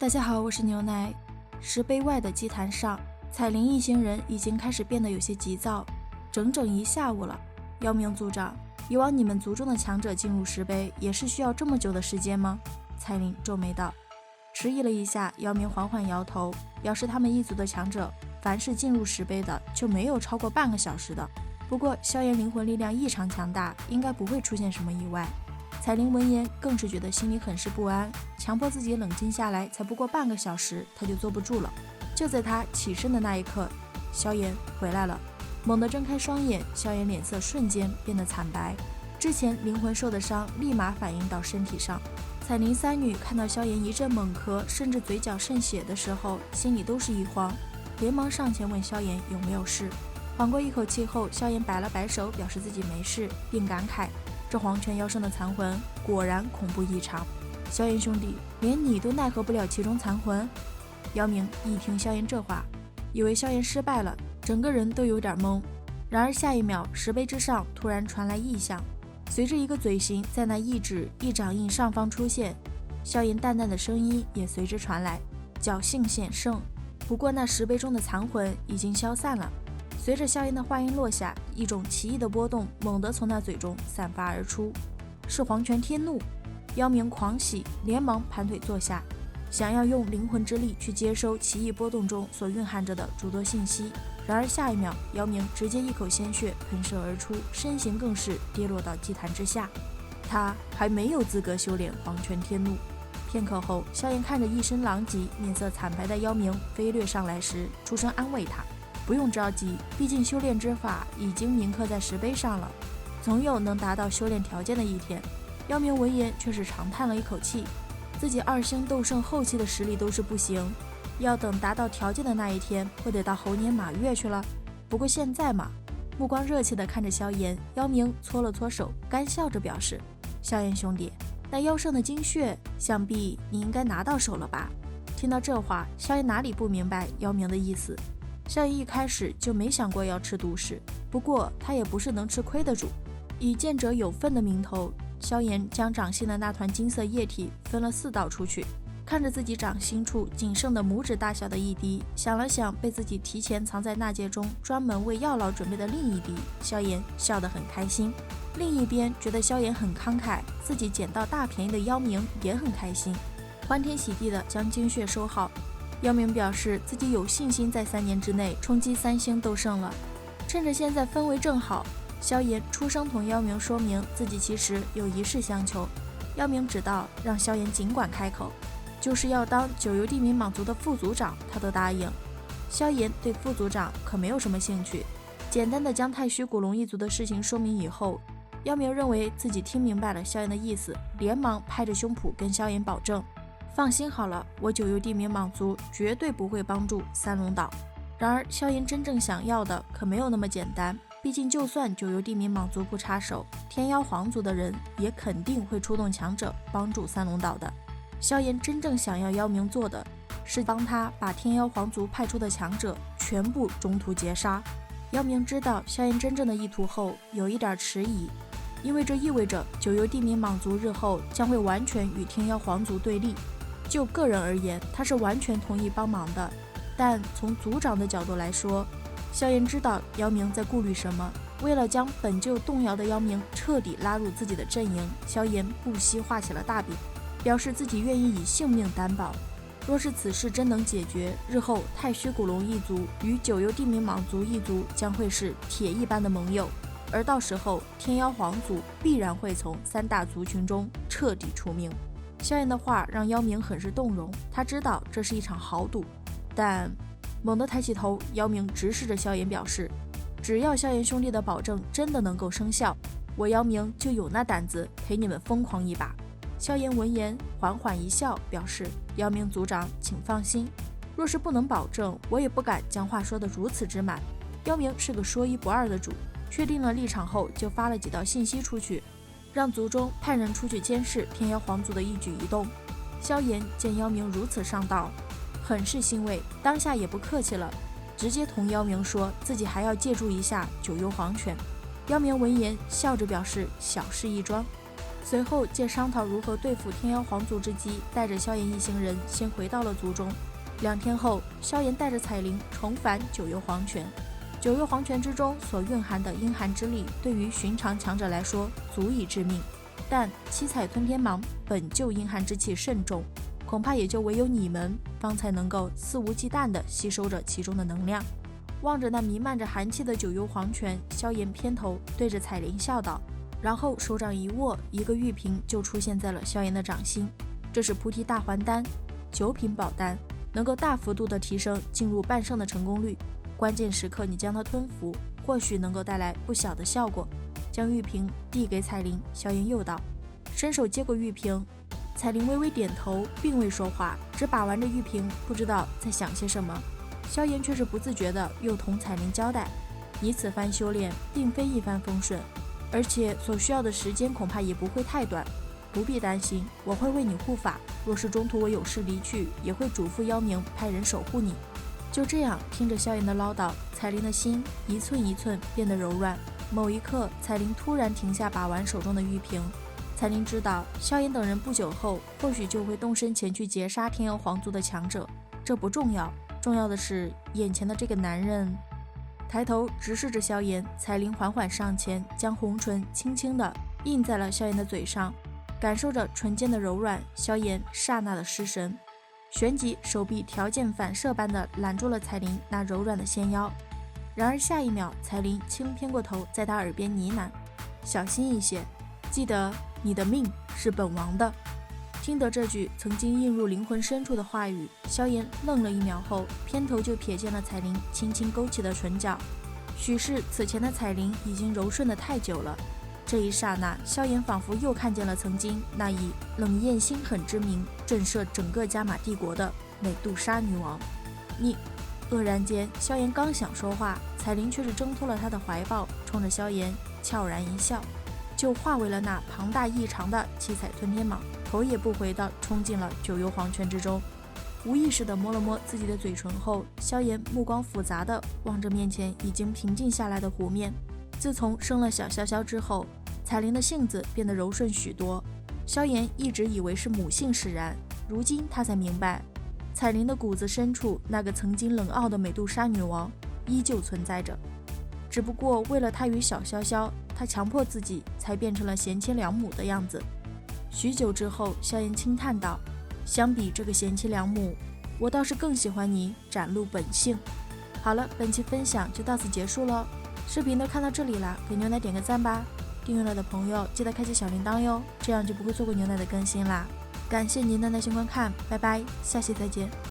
大家好，我是牛奶。石碑外的祭坛上，彩铃一行人已经开始变得有些急躁。整整一下午了，妖明族长，以往你们族中的强者进入石碑也是需要这么久的时间吗？彩铃皱眉道。迟疑了一下，妖明缓缓摇头，表示他们一族的强者，凡是进入石碑的就没有超过半个小时的。不过萧炎灵魂力量异常强大，应该不会出现什么意外。彩铃闻言更是觉得心里很是不安，强迫自己冷静下来，才不过半个小时，他就坐不住了。就在他起身的那一刻，萧炎回来了。猛地睁开双眼，萧炎脸色瞬间变得惨白，之前灵魂受的伤立马反映到身体上。彩铃三女看到萧炎一阵猛咳，甚至嘴角渗血的时候，心里都是一慌，连忙上前问萧炎有没有事。缓过一口气后，萧炎摆了摆手，表示自己没事，并感慨这黄泉妖圣的残魂果然恐怖异常。萧炎兄弟，连你都奈何不了其中残魂？姚明一听萧炎这话，以为萧炎失败了，整个人都有点懵。然而下一秒，石碑之上突然传来异象，随着一个嘴型在那一指一掌印上方出现，萧炎淡淡的声音也随之传来：侥幸险胜。不过那石碑中的残魂已经消散了。随着萧炎的话音落下，一种奇异的波动猛地从那嘴中散发而出，是黄泉天怒。妖明狂喜，连忙盘腿坐下，想要用灵魂之力去接收奇异波动中所蕴含着的诸多信息。然而下一秒，妖明直接一口鲜血喷射而出，身形更是跌落到祭坛之下。他还没有资格修炼黄泉天怒。片刻后，萧炎看着一身狼藉、面色惨白的妖明飞掠上来时，出声安慰他：不用着急，毕竟修炼之法已经铭刻在石碑上了，总有能达到修炼条件的一天。妖明闻言却是长叹了一口气，自己2星斗圣后期的实力都是不行，要等达到条件的那一天，不得到猴年马月去了。不过现在嘛，目光热切地看着萧炎，妖明搓了搓手，干笑着表示：萧炎兄弟，那妖圣的精血，想必你应该拿到手了吧？听到这话，萧炎哪里不明白妖明的意思。萧炎一开始就没想过要吃毒食，不过他也不是能吃亏的主。以见者有份的名头，萧炎将掌心的那团金色液体分了4道出去，看着自己掌心处仅剩的拇指大小的一滴，想了想被自己提前藏在纳戒中专门为药老准备的另一滴，萧炎笑得很开心。另一边觉得萧炎很慷慨，自己捡到大便宜的妖明也很开心，欢天喜地的将精血收好。妖明表示自己有信心在3年之内冲击3星斗圣了。趁着现在氛围正好，萧炎出声同妖明说明自己其实有一事相求。妖明知道让萧炎尽管开口，就是要当九幽地冥蟒族的副族长，他都答应。萧炎对副族长可没有什么兴趣，简单的将太虚古龙一族的事情说明以后，妖明认为自己听明白了萧炎的意思，连忙拍着胸脯跟萧炎保证：放心好了，我九幽地冥蟒族绝对不会帮助三龙岛。然而萧炎真正想要的可没有那么简单，毕竟就算九幽地冥蟒族不插手，天妖皇族的人也肯定会出动强者帮助三龙岛的。萧炎真正想要妖明做的是帮他把天妖皇族派出的强者全部中途截杀。妖明知道萧炎真正的意图后，有一点迟疑，因为这意味着九幽地冥蟒族日后将会完全与天妖皇族对立。就个人而言，他是完全同意帮忙的，但从族长的角度来说，萧炎知道妖明在顾虑什么。为了将本就动摇的妖明彻底拉入自己的阵营，萧炎不惜画起了大饼，表示自己愿意以性命担保。若是此事真能解决，日后太虚古龙一族与九幽地冥蟒族一族将会是铁一般的盟友，而到时候天妖皇族必然会从3大族群中彻底除名。萧炎的话让妖明很是动容，他知道这是一场豪赌，但猛地抬起头，妖明直视着萧炎表示：只要萧炎兄弟的保证真的能够生效，我妖明就有那胆子陪你们疯狂一把。萧炎闻言缓缓一笑，表示：妖明族长请放心，若是不能保证，我也不敢将话说得如此之满。妖明是个说一不二的主，确定了立场后就发了几道信息出去，让族中派人出去监视天妖皇族的一举一动。萧炎见妖明如此上道，很是欣慰，当下也不客气了，直接同妖明说自己还要借助一下九幽黄泉。妖明闻言笑着表示小事一桩。随后借商讨如何对付天妖皇族之机，带着萧炎一行人先回到了族中。2天后，萧炎带着彩铃重返九幽黄泉。九幽黄泉之中所蕴含的阴寒之力，对于寻常强者来说足以致命，但七彩吞天蟒本就阴寒之气甚重，恐怕也就唯有你们方才能够肆无忌惮地吸收着其中的能量。望着那弥漫着寒气的九幽黄泉，萧炎偏头对着彩铃笑道，然后手掌一握，一个玉瓶就出现在了萧炎的掌心。这是菩提大还丹，9品宝丹，能够大幅度的提升进入半圣的成功率。关键时刻你将它吞服，或许能够带来不小的效果。将玉瓶递给彩铃，萧炎又道，伸手接过玉瓶。彩铃微微点头，并未说话，只把玩着玉瓶，不知道在想些什么。萧炎却是不自觉的又同彩铃交代，你此番修炼并非一帆风顺，而且所需要的时间恐怕也不会太短，不必担心，我会为你护法，若是中途我有事离去，也会嘱咐妖冥派人守护你。就这样听着萧炎的唠叨，彩铃的心一寸一寸变得柔软。某一刻，彩铃突然停下把玩手中的玉瓶。彩铃知道萧炎等人不久后或许就会动身前去劫杀天妖皇族的强者，这不重要，重要的是眼前的这个男人。抬头直视着萧炎，彩铃缓缓上前，将红唇轻轻地印在了萧炎的嘴上，感受着唇间的柔软，萧炎刹那的失神，旋即手臂条件反射般的揽住了彩铃那柔软的纤腰。然而下一秒，彩铃轻偏过头，在他耳边呢喃，小心一些，记得你的命是本王的。听得这句曾经映入灵魂深处的话语，萧炎愣了1秒后，偏头就瞥见了彩铃轻轻勾起的唇角。许是此前的彩铃已经柔顺得太久了，这一刹那，萧炎仿佛又看见了曾经那以冷艳心狠之名震慑整个加玛帝国的美杜莎女王。你愕然间，萧炎刚想说话，彩铃却是挣脱了他的怀抱，冲着萧炎悄然一笑，就化为了那庞大异常的七彩吞天蟒，头也不回地冲进了九幽黄泉之中。无意识地摸了摸自己的嘴唇后，萧炎目光复杂地望着面前已经平静下来的湖面。自从生了小潇潇之后，彩铃的性子变得柔顺许多。萧炎一直以为是母性使然，如今他才明白，彩铃的骨子深处那个曾经冷傲的美杜莎女王依旧存在着，只不过为了她与小潇潇，她强迫自己才变成了贤妻良母的样子。许久之后，萧炎轻叹道，相比这个贤妻良母，我倒是更喜欢你展露本性。好了，本期分享就到此结束了，视频都看到这里了，给牛奶点个赞吧，订阅了的朋友记得开启小铃铛哟，这样就不会错过牛奶的更新啦。感谢您的耐心观看，拜拜，下期再见。